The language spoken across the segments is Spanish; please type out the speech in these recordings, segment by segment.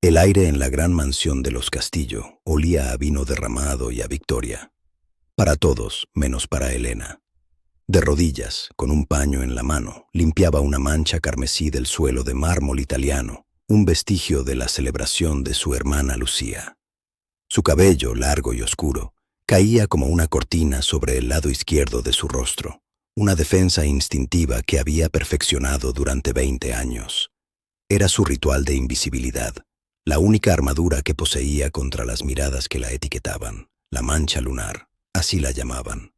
El aire en la gran mansión de los Castillo olía a vino derramado y a victoria. Para todos, menos para Elena. De rodillas, con un paño en la mano, limpiaba una mancha carmesí del suelo de mármol italiano, un vestigio de la celebración de su hermana Lucía. Su cabello, largo y oscuro, caía como una cortina sobre el lado izquierdo de su rostro, una defensa instintiva que había perfeccionado durante 20 años. Era su ritual de invisibilidad, la única armadura que poseía contra las miradas que la etiquetaban, la mancha lunar, así la llamaban.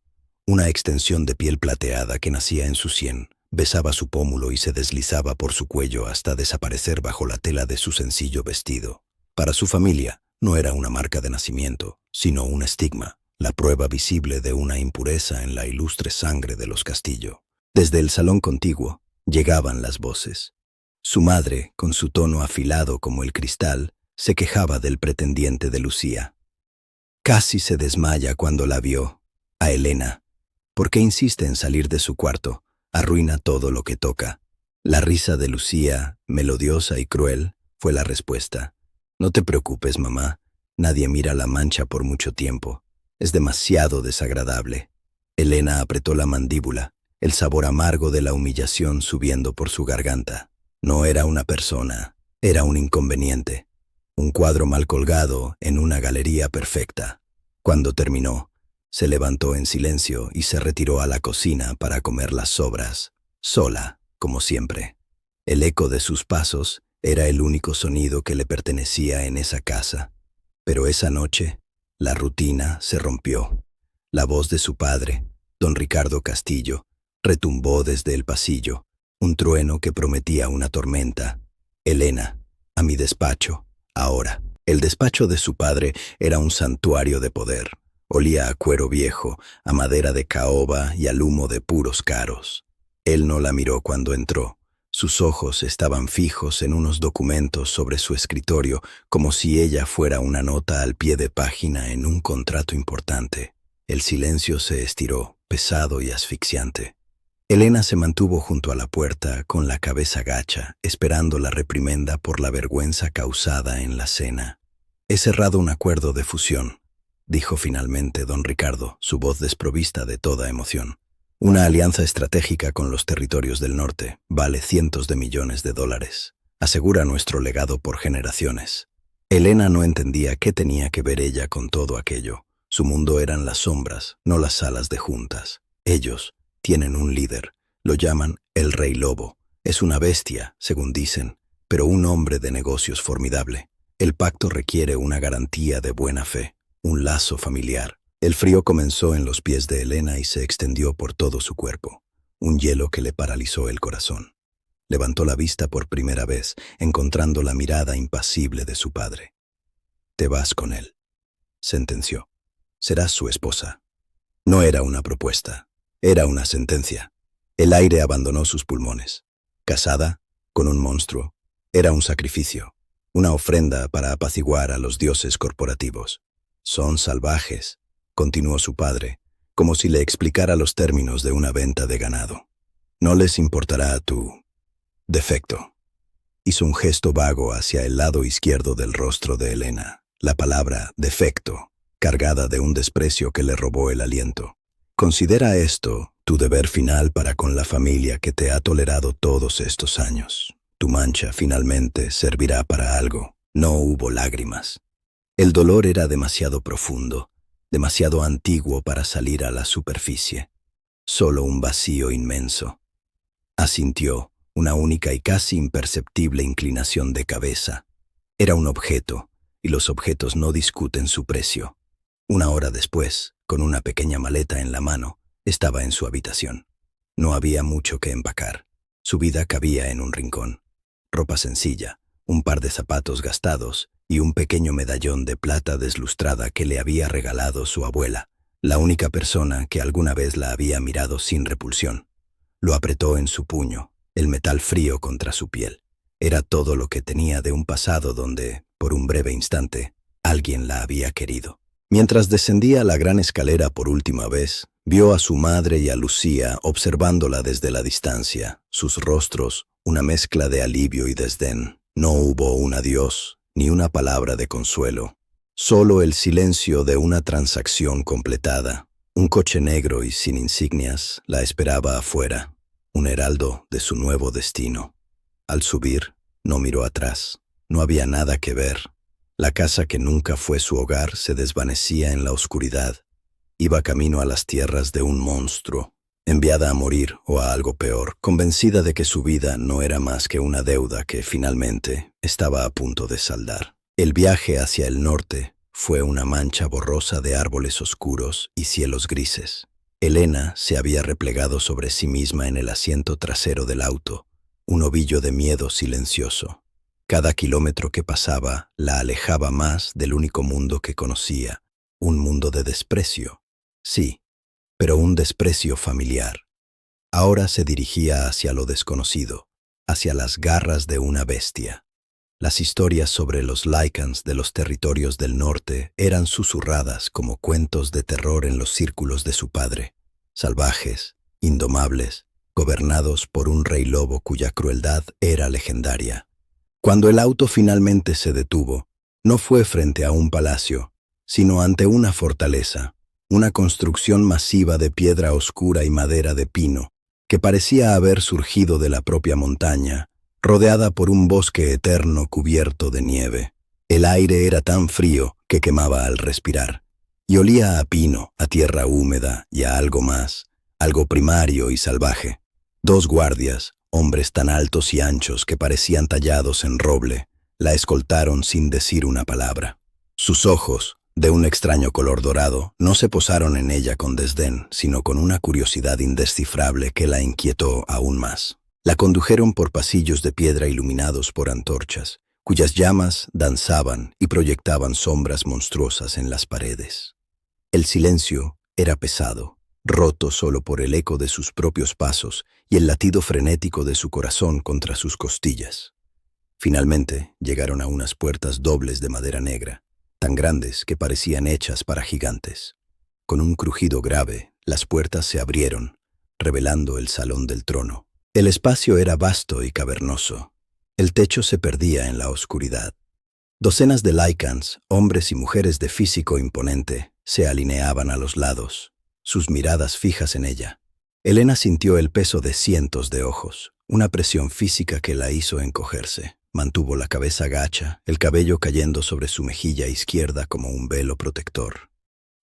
Una extensión de piel plateada que nacía en su sien, besaba su pómulo y se deslizaba por su cuello hasta desaparecer bajo la tela de su sencillo vestido. Para su familia, no era una marca de nacimiento, sino un estigma, la prueba visible de una impureza en la ilustre sangre de los Castillo. Desde el salón contiguo llegaban las voces. Su madre, con su tono afilado como el cristal, se quejaba del pretendiente de Lucía. Casi se desmaya cuando la vio, a Elena. ¿Por qué insiste en salir de su cuarto? Arruina todo lo que toca. La risa de Lucía, melodiosa y cruel, fue la respuesta. No te preocupes, mamá. Nadie mira la mancha por mucho tiempo. Es demasiado desagradable. Elena apretó la mandíbula, el sabor amargo de la humillación subiendo por su garganta. No era una persona, era un inconveniente. Un cuadro mal colgado en una galería perfecta. Cuando terminó, se levantó en silencio y se retiró a la cocina para comer las sobras, sola, como siempre. El eco de sus pasos era el único sonido que le pertenecía en esa casa. Pero esa noche, la rutina se rompió. La voz de su padre, don Ricardo Castillo, retumbó desde el pasillo, un trueno que prometía una tormenta. Elena, a mi despacho, ahora. El despacho de su padre era un santuario de poder. Olía a cuero viejo, a madera de caoba y al humo de puros caros. Él no la miró cuando entró. Sus ojos estaban fijos en unos documentos sobre su escritorio, como si ella fuera una nota al pie de página en un contrato importante. El silencio se estiró, pesado y asfixiante. Elena se mantuvo junto a la puerta, con la cabeza gacha, esperando la reprimenda por la vergüenza causada en la cena. «He cerrado un acuerdo de fusión», dijo finalmente don Ricardo, su voz desprovista de toda emoción. «Una alianza estratégica con los territorios del norte. Vale cientos de millones de dólares. Asegura nuestro legado por generaciones». Elena no entendía qué tenía que ver ella con todo aquello. Su mundo eran las sombras, no las salas de juntas. Ellos tienen un líder. Lo llaman el Rey Lobo. Es una bestia, según dicen, pero un hombre de negocios formidable. El pacto requiere una garantía de buena fe, un lazo familiar. El frío comenzó en los pies de Elena y se extendió por todo su cuerpo, un hielo que le paralizó el corazón. Levantó la vista por primera vez, encontrando la mirada impasible de su padre. «Te vas con él», sentenció. «Serás su esposa». No era una propuesta, era una sentencia. El aire abandonó sus pulmones. Casada, con un monstruo, era un sacrificio, una ofrenda para apaciguar a los dioses corporativos. «Son salvajes», continuó su padre, como si le explicara los términos de una venta de ganado. «No les importará tu defecto». Hizo un gesto vago hacia el lado izquierdo del rostro de Elena, la palabra defecto, cargada de un desprecio que le robó el aliento. «Considera esto tu deber final para con la familia que te ha tolerado todos estos años. Tu mancha finalmente servirá para algo». No hubo lágrimas. El dolor era demasiado profundo, demasiado antiguo para salir a la superficie. Solo un vacío inmenso. Asintió, una única y casi imperceptible inclinación de cabeza. Era un objeto, y los objetos no discuten su precio. Una hora después, con una pequeña maleta en la mano, estaba en su habitación. No había mucho que empacar. Su vida cabía en un rincón. Ropa sencilla, un par de zapatos gastados y un pequeño medallón de plata deslustrada que le había regalado su abuela, la única persona que alguna vez la había mirado sin repulsión. Lo apretó en su puño, el metal frío contra su piel. Era todo lo que tenía de un pasado donde, por un breve instante, alguien la había querido. Mientras descendía la gran escalera por última vez, vio a su madre y a Lucía observándola desde la distancia, sus rostros una mezcla de alivio y desdén. No hubo un adiós, ni una palabra de consuelo. Solo el silencio de una transacción completada. Un coche negro y sin insignias la esperaba afuera, un heraldo de su nuevo destino. Al subir, no miró atrás. No había nada que ver. La casa que nunca fue su hogar se desvanecía en la oscuridad. Iba camino a las tierras de un monstruo, enviada a morir o a algo peor, convencida de que su vida no era más que una deuda que finalmente estaba a punto de saldar. El viaje hacia el norte fue una mancha borrosa de árboles oscuros y cielos grises. Elena se había replegado sobre sí misma en el asiento trasero del auto, un ovillo de miedo silencioso. Cada kilómetro que pasaba la alejaba más del único mundo que conocía, un mundo de desprecio. Sí, pero un desprecio familiar. Ahora se dirigía hacia lo desconocido, hacia las garras de una bestia. Las historias sobre los Lycans de los territorios del norte eran susurradas como cuentos de terror en los círculos de su padre, salvajes, indomables, gobernados por un rey lobo cuya crueldad era legendaria. Cuando el auto finalmente se detuvo, no fue frente a un palacio, sino ante una fortaleza, una construcción masiva de piedra oscura y madera de pino, que parecía haber surgido de la propia montaña, rodeada por un bosque eterno cubierto de nieve. El aire era tan frío que quemaba al respirar, y olía a pino, a tierra húmeda y a algo más, algo primario y salvaje. Dos guardias, hombres tan altos y anchos que parecían tallados en roble, la escoltaron sin decir una palabra. Sus ojos, de un extraño color dorado, no se posaron en ella con desdén, sino con una curiosidad indescifrable que la inquietó aún más. La condujeron por pasillos de piedra iluminados por antorchas, cuyas llamas danzaban y proyectaban sombras monstruosas en las paredes. El silencio era pesado, roto solo por el eco de sus propios pasos y el latido frenético de su corazón contra sus costillas. Finalmente llegaron a unas puertas dobles de madera negra, tan grandes que parecían hechas para gigantes. Con un crujido grave, las puertas se abrieron, revelando el salón del trono. El espacio era vasto y cavernoso. El techo se perdía en la oscuridad. Docenas de Lycans, hombres y mujeres de físico imponente, se alineaban a los lados, sus miradas fijas en ella. Elena sintió el peso de cientos de ojos, una presión física que la hizo encogerse. Mantuvo la cabeza gacha, el cabello cayendo sobre su mejilla izquierda como un velo protector.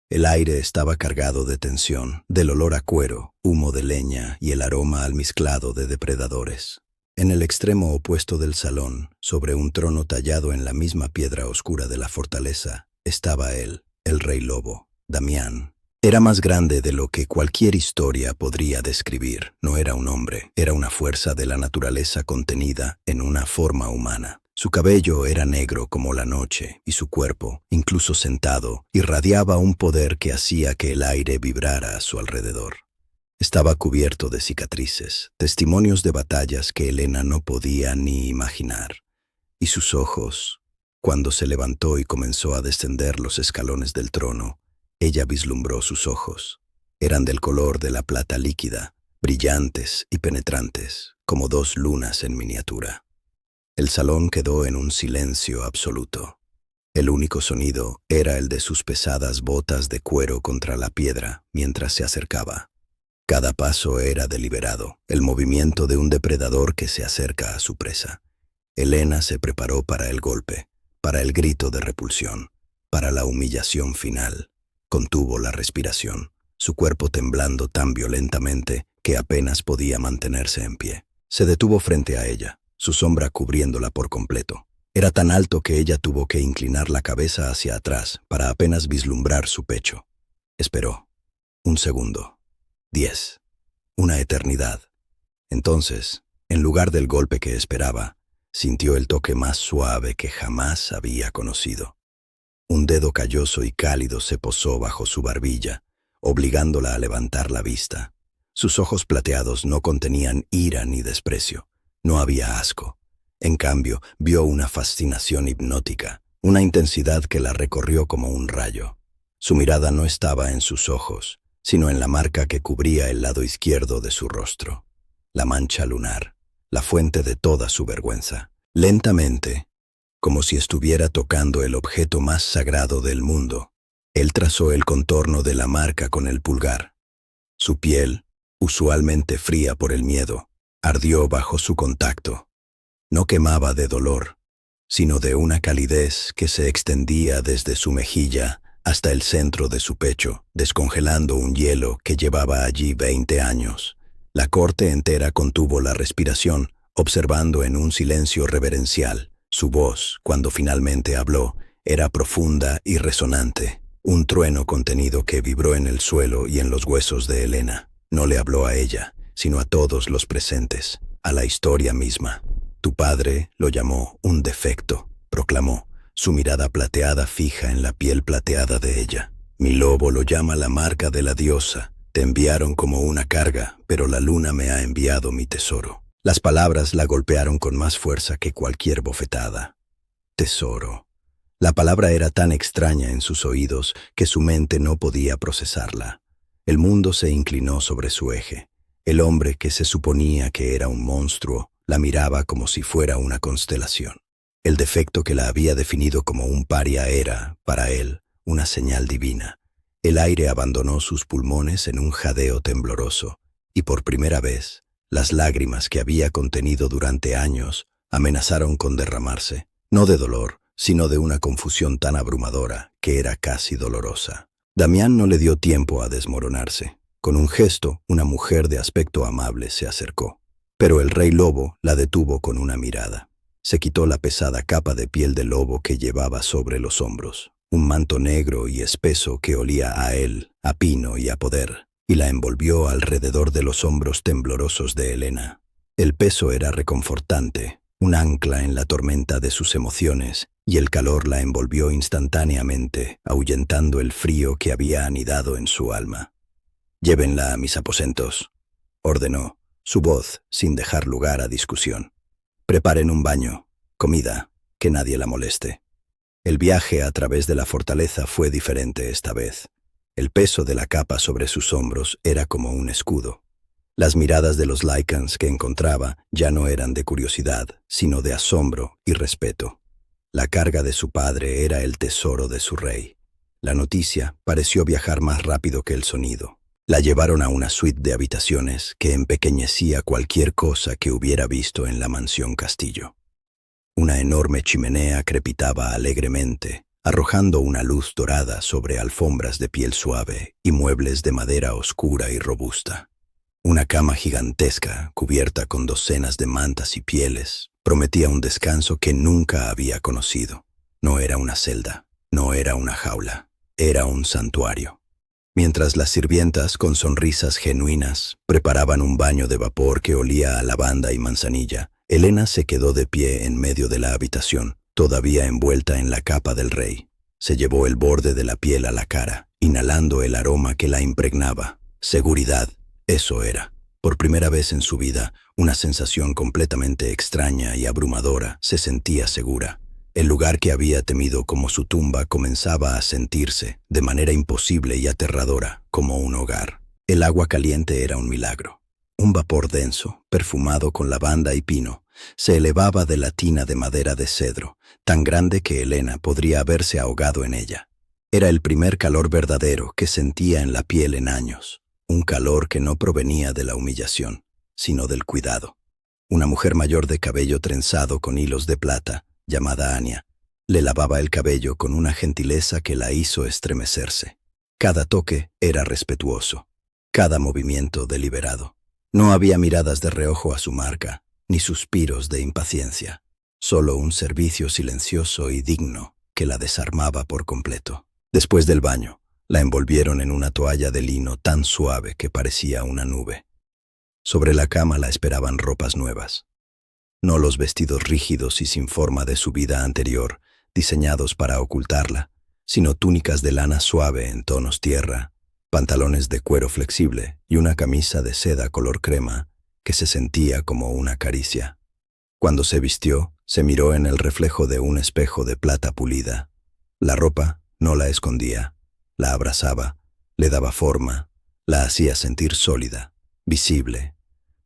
El aire estaba cargado de tensión, del olor a cuero, humo de leña y el aroma almizclado de depredadores. En el extremo opuesto del salón, sobre un trono tallado en la misma piedra oscura de la fortaleza, estaba él, el rey lobo, Damián. Era más grande de lo que cualquier historia podría describir. No era un hombre, era una fuerza de la naturaleza contenida en una forma humana. Su cabello era negro como la noche y su cuerpo, incluso sentado, irradiaba un poder que hacía que el aire vibrara a su alrededor. Estaba cubierto de cicatrices, testimonios de batallas que Elena no podía ni imaginar. Y sus ojos, cuando se levantó y comenzó a descender los escalones del trono, ella vislumbró sus ojos. Eran del color de la plata líquida, brillantes y penetrantes, como dos lunas en miniatura. El salón quedó en un silencio absoluto. El único sonido era el de sus pesadas botas de cuero contra la piedra mientras se acercaba. Cada paso era deliberado, el movimiento de un depredador que se acerca a su presa. Elena se preparó para el golpe, para el grito de repulsión, para la humillación final. Contuvo la respiración, su cuerpo temblando tan violentamente que apenas podía mantenerse en pie. Se detuvo frente a ella, su sombra cubriéndola por completo. Era tan alto que ella tuvo que inclinar la cabeza hacia atrás para apenas vislumbrar su pecho. Esperó. 1 segundo. 10. Una eternidad. Entonces, en lugar del golpe que esperaba, sintió el toque más suave que jamás había conocido. Un dedo calloso y cálido se posó bajo su barbilla, obligándola a levantar la vista. Sus ojos plateados no contenían ira ni desprecio. No había asco. En cambio, vio una fascinación hipnótica, una intensidad que la recorrió como un rayo. Su mirada no estaba en sus ojos, sino en la marca que cubría el lado izquierdo de su rostro. La mancha lunar, la fuente de toda su vergüenza. Lentamente, como si estuviera tocando el objeto más sagrado del mundo. Él trazó el contorno de la marca con el pulgar. Su piel, usualmente fría por el miedo, ardió bajo su contacto. No quemaba de dolor, sino de una calidez que se extendía desde su mejilla hasta el centro de su pecho, descongelando un hielo que llevaba allí 20 años. La corte entera contuvo la respiración, observando en un silencio reverencial. Su voz, cuando finalmente habló, era profunda y resonante, un trueno contenido que vibró en el suelo y en los huesos de Elena. No le habló a ella, sino a todos los presentes, a la historia misma. Tu padre lo llamó un defecto, proclamó, su mirada plateada fija en la piel plateada de ella. Mi lobo lo llama la marca de la diosa. Te enviaron como una carga, pero la luna me ha enviado mi tesoro. Las palabras la golpearon con más fuerza que cualquier bofetada. Tesoro. La palabra era tan extraña en sus oídos que su mente no podía procesarla. El mundo se inclinó sobre su eje. El hombre que se suponía que era un monstruo la miraba como si fuera una constelación. El defecto que la había definido como un paria era, para él, una señal divina. El aire abandonó sus pulmones en un jadeo tembloroso, y por primera vez, las lágrimas que había contenido durante años amenazaron con derramarse, no de dolor, sino de una confusión tan abrumadora que era casi dolorosa. Damián no le dio tiempo a desmoronarse. Con un gesto, una mujer de aspecto amable se acercó. Pero el rey lobo la detuvo con una mirada. Se quitó la pesada capa de piel de lobo que llevaba sobre los hombros, un manto negro y espeso que olía a él, a pino y a poder, y la envolvió alrededor de los hombros temblorosos de Elena. El peso era reconfortante, un ancla en la tormenta de sus emociones, y el calor la envolvió instantáneamente, ahuyentando el frío que había anidado en su alma. «Llévenla a mis aposentos», ordenó, su voz sin dejar lugar a discusión. «Preparen un baño, comida, que nadie la moleste». El viaje a través de la fortaleza fue diferente esta vez. El peso de la capa sobre sus hombros era como un escudo. Las miradas de los Lycans que encontraba ya no eran de curiosidad, sino de asombro y respeto. La carga de su padre era el tesoro de su rey. La noticia pareció viajar más rápido que el sonido. La llevaron a una suite de habitaciones que empequeñecía cualquier cosa que hubiera visto en la mansión castillo. Una enorme chimenea crepitaba alegremente, arrojando una luz dorada sobre alfombras de piel suave y muebles de madera oscura y robusta. Una cama gigantesca, cubierta con docenas de mantas y pieles, prometía un descanso que nunca había conocido. No era una celda, no era una jaula, era un santuario. Mientras las sirvientas, con sonrisas genuinas, preparaban un baño de vapor que olía a lavanda y manzanilla, Elena se quedó de pie en medio de la habitación, todavía envuelta en la capa del rey. Se llevó el borde de la piel a la cara, inhalando el aroma que la impregnaba. Seguridad, eso era. Por primera vez en su vida, una sensación completamente extraña y abrumadora se sentía segura. El lugar que había temido como su tumba comenzaba a sentirse, de manera imposible y aterradora, como un hogar. El agua caliente era un milagro. Un vapor denso, perfumado con lavanda y pino, se elevaba de la tina de madera de cedro, tan grande que Elena podría haberse ahogado en ella. Era el primer calor verdadero que sentía en la piel en años, un calor que no provenía de la humillación, sino del cuidado. Una mujer mayor de cabello trenzado con hilos de plata, llamada Anya, le lavaba el cabello con una gentileza que la hizo estremecerse. Cada toque era respetuoso, cada movimiento deliberado. No había miradas de reojo a su marca, ni suspiros de impaciencia, solo un servicio silencioso y digno que la desarmaba por completo. Después del baño, la envolvieron en una toalla de lino tan suave que parecía una nube. Sobre la cama la esperaban ropas nuevas. No los vestidos rígidos y sin forma de su vida anterior, diseñados para ocultarla, sino túnicas de lana suave en tonos tierra, pantalones de cuero flexible y una camisa de seda color crema que se sentía como una caricia. Cuando se vistió, se miró en el reflejo de un espejo de plata pulida. La ropa no la escondía, la abrazaba, le daba forma, la hacía sentir sólida, visible.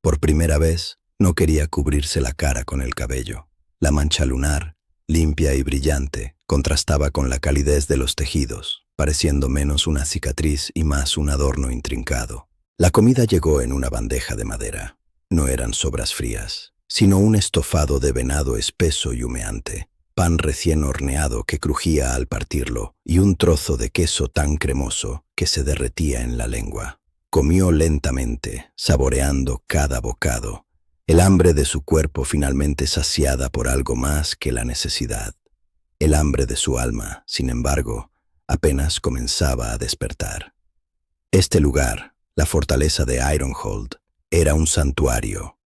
Por primera vez, no quería cubrirse la cara con el cabello. La mancha lunar, limpia y brillante, contrastaba con la calidez de los tejidos, pareciendo menos una cicatriz y más un adorno intrincado. La comida llegó en una bandeja de madera. No eran sobras frías, sino un estofado de venado espeso y humeante, pan recién horneado que crujía al partirlo y un trozo de queso tan cremoso que se derretía en la lengua. Comió lentamente, saboreando cada bocado, el hambre de su cuerpo finalmente saciada por algo más que la necesidad. El hambre de su alma, sin embargo, apenas comenzaba a despertar. Este lugar, la fortaleza de Ironhold, era un santuario.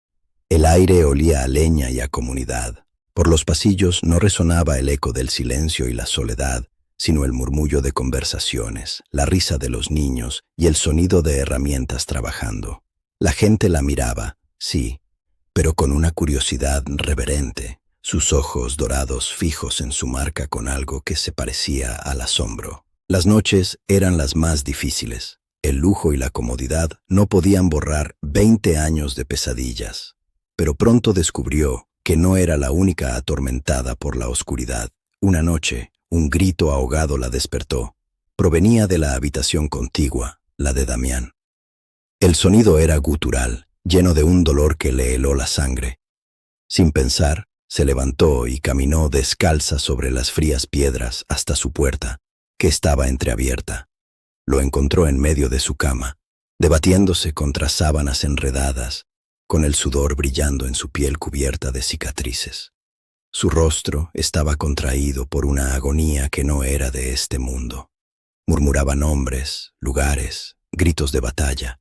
El aire olía a leña y a comunidad. Por los pasillos no resonaba el eco del silencio y la soledad, sino el murmullo de conversaciones, la risa de los niños y el sonido de herramientas trabajando. La gente la miraba, sí, pero con una curiosidad reverente, sus ojos dorados fijos en su marca con algo que se parecía al asombro. Las noches eran las más difíciles. El lujo y la comodidad no podían borrar 20 años de pesadillas. Pero pronto descubrió que no era la única atormentada por la oscuridad. Una noche, un grito ahogado la despertó. Provenía de la habitación contigua, la de Damián. El sonido era gutural, lleno de un dolor que le heló la sangre. Sin pensar, se levantó y caminó descalza sobre las frías piedras hasta su puerta, que estaba entreabierta. Lo encontró en medio de su cama, debatiéndose contra sábanas enredadas, con el sudor brillando en su piel cubierta de cicatrices. Su rostro estaba contraído por una agonía que no era de este mundo. Murmuraba nombres, lugares, gritos de batalla.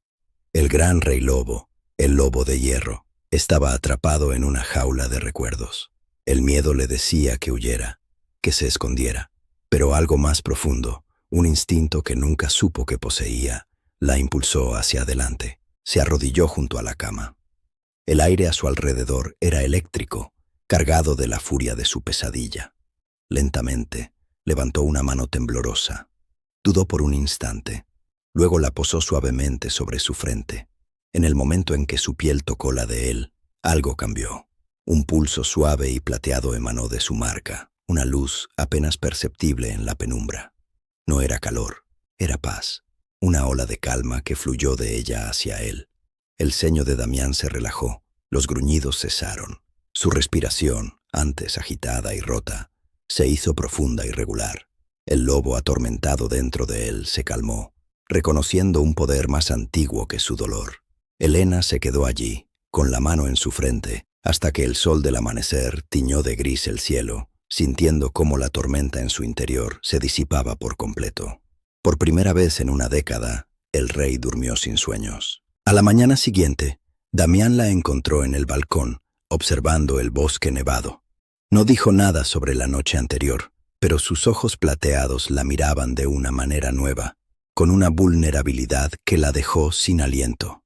El gran rey lobo, el lobo de hierro, estaba atrapado en una jaula de recuerdos. El miedo le decía que huyera, que se escondiera, pero algo más profundo, un instinto que nunca supo que poseía, la impulsó hacia adelante. Se arrodilló junto a la cama. El aire a su alrededor era eléctrico, cargado de la furia de su pesadilla. Lentamente, levantó una mano temblorosa. Dudó por un instante. Luego la posó suavemente sobre su frente. En el momento en que su piel tocó la de él, algo cambió. Un pulso suave y plateado emanó de su marca, una luz apenas perceptible en la penumbra. No era calor, era paz, una ola de calma que fluyó de ella hacia él. El ceño de Damián se relajó, los gruñidos cesaron. Su respiración, antes agitada y rota, se hizo profunda y regular. El lobo atormentado dentro de él se calmó, reconociendo un poder más antiguo que su dolor. Elena se quedó allí, con la mano en su frente, hasta que el sol del amanecer tiñó de gris el cielo, sintiendo cómo la tormenta en su interior se disipaba por completo. Por primera vez en una década, el rey durmió sin sueños. A la mañana siguiente, Damián la encontró en el balcón, observando el bosque nevado. No dijo nada sobre la noche anterior, pero sus ojos plateados la miraban de una manera nueva, con una vulnerabilidad que la dejó sin aliento.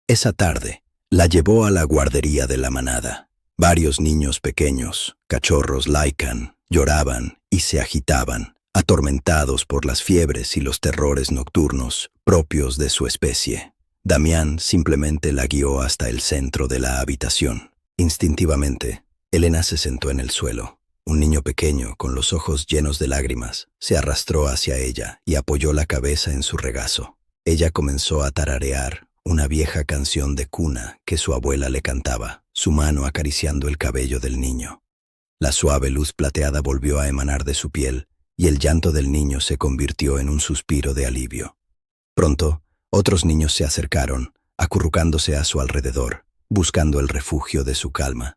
Esa tarde, la llevó a la guardería de la manada. Varios niños pequeños, cachorros Lycan, lloraban y se agitaban, atormentados por las fiebres y los terrores nocturnos propios de su especie. Damián simplemente la guió hasta el centro de la habitación. Instintivamente, Elena se sentó en el suelo. Un niño pequeño, con los ojos llenos de lágrimas, se arrastró hacia ella y apoyó la cabeza en su regazo. Ella comenzó a tararear una vieja canción de cuna que su abuela le cantaba, su mano acariciando el cabello del niño. La suave luz plateada volvió a emanar de su piel y el llanto del niño se convirtió en un suspiro de alivio. Pronto, otros niños se acercaron, acurrucándose a su alrededor, buscando el refugio de su calma.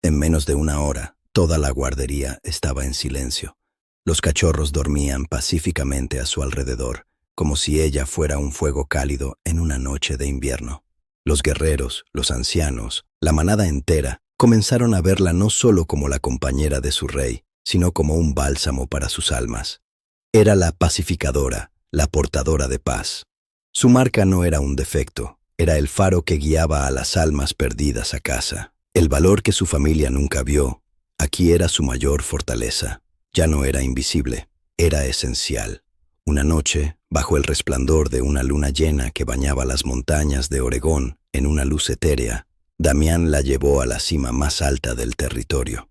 En menos de una hora, toda la guardería estaba en silencio. Los cachorros dormían pacíficamente a su alrededor, como si ella fuera un fuego cálido en una noche de invierno. Los guerreros, los ancianos, la manada entera, comenzaron a verla no solo como la compañera de su rey, sino como un bálsamo para sus almas. Era la pacificadora, la portadora de paz. Su marca no era un defecto, era el faro que guiaba a las almas perdidas a casa. El valor que su familia nunca vio, aquí era su mayor fortaleza. Ya no era invisible, era esencial. Una noche, bajo el resplandor de una luna llena que bañaba las montañas de Oregón en una luz etérea, Damián la llevó a la cima más alta del territorio.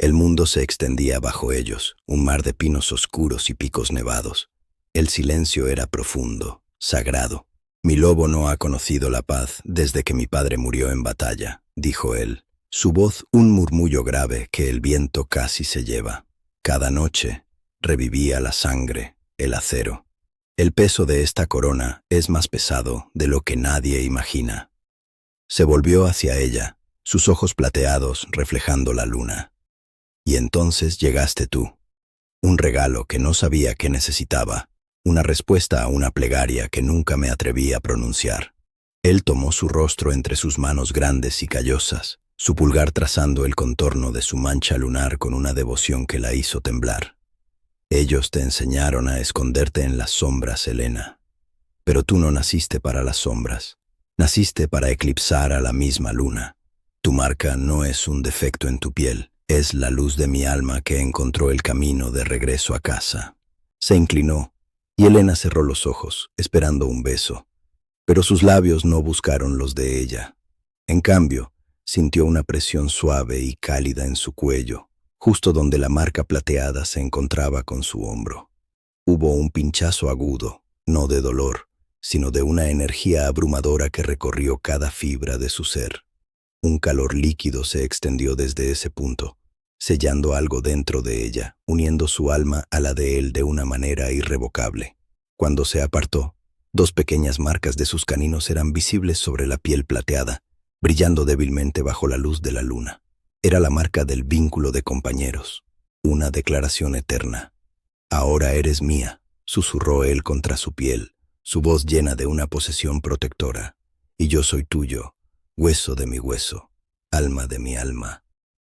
El mundo se extendía bajo ellos, un mar de pinos oscuros y picos nevados. El silencio era profundo, sagrado. «Mi lobo no ha conocido la paz desde que mi padre murió en batalla», dijo él. Su voz un murmullo grave que el viento casi se lleva. Cada noche revivía la sangre, el acero. El peso de esta corona es más pesado de lo que nadie imagina. Se volvió hacia ella, sus ojos plateados reflejando la luna. Y entonces llegaste tú. Un regalo que no sabía que necesitaba. Una respuesta a una plegaria que nunca me atreví a pronunciar. Él tomó su rostro entre sus manos grandes y callosas, su pulgar trazando el contorno de su mancha lunar con una devoción que la hizo temblar. Ellos te enseñaron a esconderte en las sombras, Elena. Pero tú no naciste para las sombras. Naciste para eclipsar a la misma luna. Tu marca no es un defecto en tu piel, es la luz de mi alma que encontró el camino de regreso a casa. Se inclinó, y Elena cerró los ojos, esperando un beso. Pero sus labios no buscaron los de ella. En cambio, sintió una presión suave y cálida en su cuello, justo donde la marca plateada se encontraba con su hombro. Hubo un pinchazo agudo, no de dolor, sino de una energía abrumadora que recorrió cada fibra de su ser. Un calor líquido se extendió desde ese punto, sellando algo dentro de ella, uniendo su alma a la de él de una manera irrevocable. Cuando se apartó, 2 pequeñas marcas de sus caninos eran visibles sobre la piel plateada, brillando débilmente bajo la luz de la luna. Era la marca del vínculo de compañeros, una declaración eterna. «Ahora eres mía», susurró él contra su piel, su voz llena de una posesión protectora. «Y yo soy tuyo, hueso de mi hueso, alma de mi alma,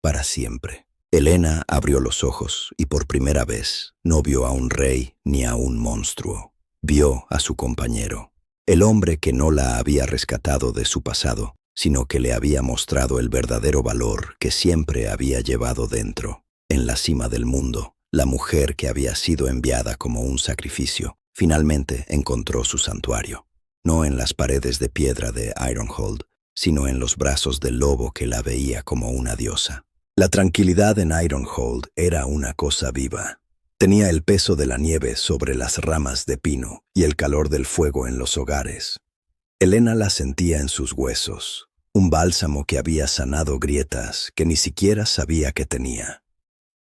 para siempre». Elena abrió los ojos y por primera vez no vio a un rey ni a un monstruo. Vio a su compañero, el hombre que no la había rescatado de su pasado, sino que le había mostrado el verdadero valor que siempre había llevado dentro. En la cima del mundo, la mujer que había sido enviada como un sacrificio, finalmente encontró su santuario, no en las paredes de piedra de Ironhold, sino en los brazos del lobo que la veía como una diosa. La tranquilidad en Ironhold era una cosa viva. Tenía el peso de la nieve sobre las ramas de pino y el calor del fuego en los hogares. Elena la sentía en sus huesos, un bálsamo que había sanado grietas que ni siquiera sabía que tenía.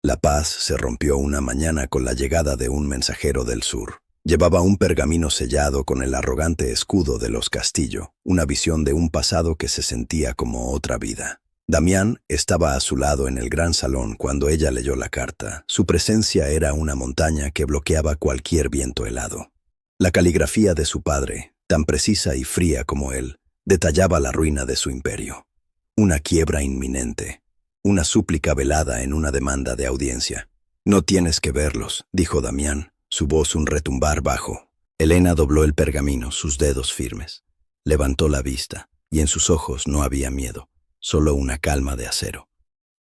La paz se rompió una mañana con la llegada de un mensajero del sur. Llevaba un pergamino sellado con el arrogante escudo de los Castillo, una visión de un pasado que se sentía como otra vida. Damián estaba a su lado en el gran salón cuando ella leyó la carta. Su presencia era una montaña que bloqueaba cualquier viento helado. La caligrafía de su padre, tan precisa y fría como él, detallaba la ruina de su imperio. Una quiebra inminente, una súplica velada en una demanda de audiencia. «No tienes que verlos», dijo Damián, su voz un retumbar bajo. Elena dobló el pergamino, sus dedos firmes. Levantó la vista, y en sus ojos no había miedo. Solo una calma de acero.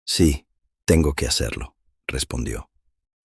«Sí, tengo que hacerlo», respondió.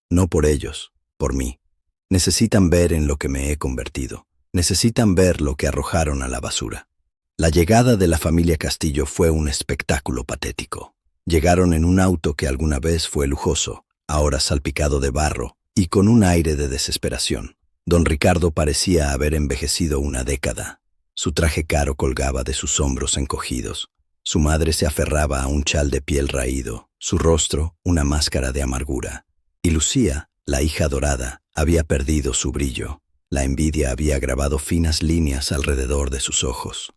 «No por ellos, por mí. Necesitan ver en lo que me he convertido. Necesitan ver lo que arrojaron a la basura». La llegada de la familia Castillo fue un espectáculo patético. Llegaron en un auto que alguna vez fue lujoso, ahora salpicado de barro, y con un aire de desesperación. Don Ricardo parecía haber envejecido una década. Su traje caro colgaba de sus hombros encogidos. Su madre se aferraba a un chal de piel raído, su rostro una máscara de amargura. Y Lucía, la hija dorada, había perdido su brillo. La envidia había grabado finas líneas alrededor de sus ojos.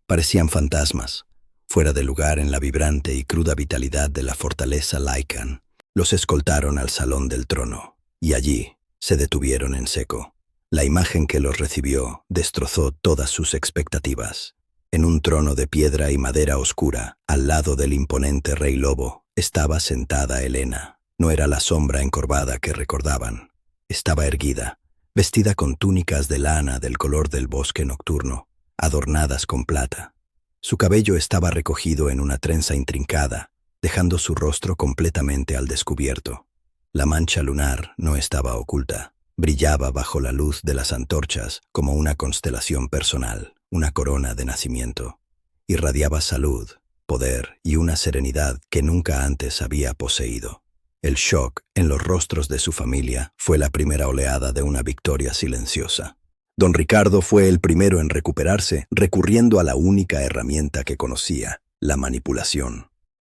Parecían fantasmas, fuera de lugar en la vibrante y cruda vitalidad de la fortaleza Lycan. Los escoltaron al salón del trono, y allí se detuvieron en seco. La imagen que los recibió destrozó todas sus expectativas. En un trono de piedra y madera oscura, al lado del imponente rey lobo, estaba sentada Elena. No era la sombra encorvada que recordaban. Estaba erguida, vestida con túnicas de lana del color del bosque nocturno, adornadas con plata. Su cabello estaba recogido en una trenza intrincada, dejando su rostro completamente al descubierto. La mancha lunar no estaba oculta. Brillaba bajo la luz de las antorchas como una constelación personal, una corona de nacimiento. Irradiaba salud, poder y una serenidad que nunca antes había poseído. El shock en los rostros de su familia fue la primera oleada de una victoria silenciosa. Don Ricardo fue el primero en recuperarse, recurriendo a la única herramienta que conocía, la manipulación.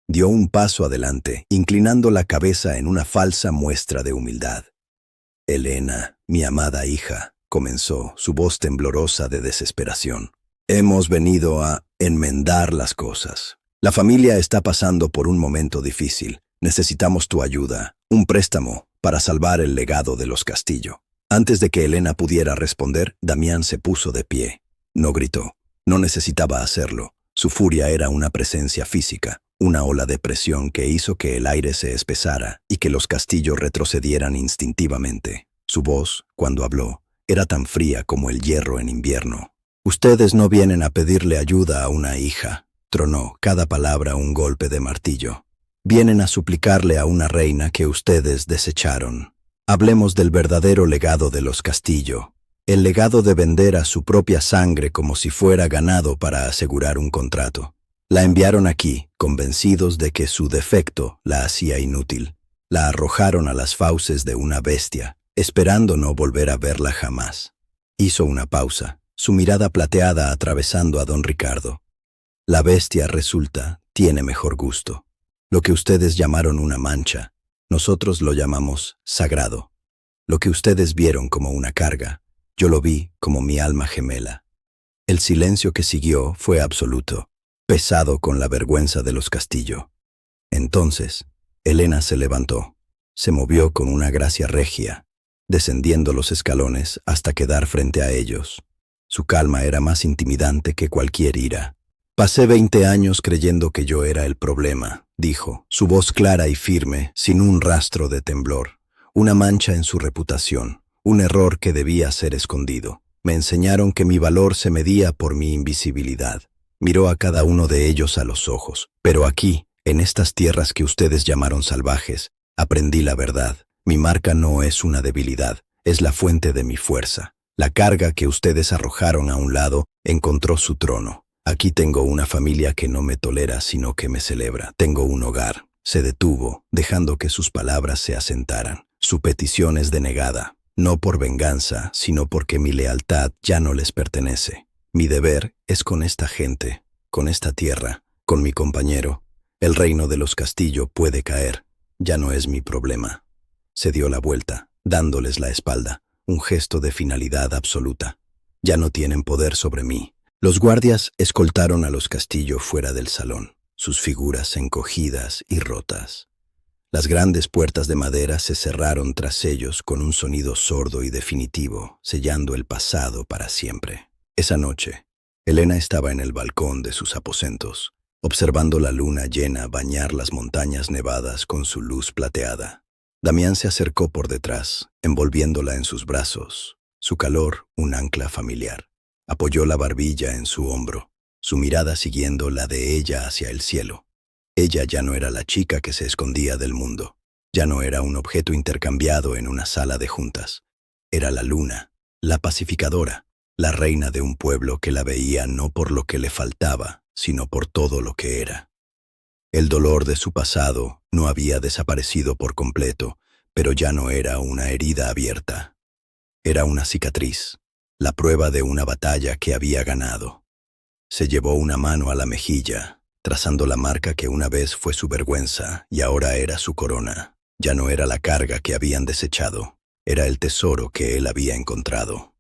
Dio un paso adelante, inclinando la cabeza en una falsa muestra de humildad. «Elena, mi amada hija», comenzó, su voz temblorosa de desesperación. «Hemos venido a enmendar las cosas. La familia está pasando por un momento difícil. Necesitamos tu ayuda, un préstamo, para salvar el legado de los Castillo». Antes de que Elena pudiera responder, Damián se puso de pie. No gritó. No necesitaba hacerlo. Su furia era una presencia física, una ola de presión que hizo que el aire se espesara y que los Castillo retrocedieran instintivamente. Su voz, cuando habló, era tan fría como el hierro en invierno. «Ustedes no vienen a pedirle ayuda a una hija», tronó, cada palabra un golpe de martillo. «Vienen a suplicarle a una reina que ustedes desecharon. Hablemos del verdadero legado de los Castillo, el legado de vender a su propia sangre como si fuera ganado para asegurar un contrato. La enviaron aquí, convencidos de que su defecto la hacía inútil. La arrojaron a las fauces de una bestia, esperando no volver a verla jamás». Hizo una pausa, su mirada plateada atravesando a don Ricardo. «La bestia, resulta, tiene mejor gusto. Lo que ustedes llamaron una mancha, nosotros lo llamamos sagrado. Lo que ustedes vieron como una carga, yo lo vi como mi alma gemela». El silencio que siguió fue absoluto, pesado con la vergüenza de los Castillo. Entonces, Elena se levantó, se movió con una gracia regia, descendiendo los escalones hasta quedar frente a ellos. Su calma era más intimidante que cualquier ira. «Pasé 20 años creyendo que yo era el problema», dijo, su voz clara y firme, sin un rastro de temblor. «Una mancha en su reputación, un error que debía ser escondido. Me enseñaron que mi valor se medía por mi invisibilidad». Miró a cada uno de ellos a los ojos. «Pero aquí, en estas tierras que ustedes llamaron salvajes, aprendí la verdad. Mi marca no es una debilidad, es la fuente de mi fuerza. La carga que ustedes arrojaron a un lado encontró su trono. Aquí tengo una familia que no me tolera, sino que me celebra. Tengo un hogar». Se detuvo, dejando que sus palabras se asentaran. «Su petición es denegada, no por venganza, sino porque mi lealtad ya no les pertenece. Mi deber es con esta gente, con esta tierra, con mi compañero. El reino de los Castillo puede caer, ya no es mi problema». Se dio la vuelta, dándoles la espalda, un gesto de finalidad absoluta. «Ya no tienen poder sobre mí». Los guardias escoltaron a los Castillo fuera del salón, sus figuras encogidas y rotas. Las grandes puertas de madera se cerraron tras ellos con un sonido sordo y definitivo, sellando el pasado para siempre. Esa noche, Elena estaba en el balcón de sus aposentos, observando la luna llena bañar las montañas nevadas con su luz plateada. Damián se acercó por detrás, envolviéndola en sus brazos, su calor un ancla familiar. Apoyó la barbilla en su hombro, su mirada siguiendo la de ella hacia el cielo. Ella ya no era la chica que se escondía del mundo, ya no era un objeto intercambiado en una sala de juntas. Era la luna, la pacificadora, la reina de un pueblo que la veía no por lo que le faltaba, sino por todo lo que era. El dolor de su pasado no había desaparecido por completo, pero ya no era una herida abierta. Era una cicatriz, la prueba de una batalla que había ganado. Se llevó una mano a la mejilla, trazando la marca que una vez fue su vergüenza y ahora era su corona. Ya no era la carga que habían desechado, era el tesoro que él había encontrado.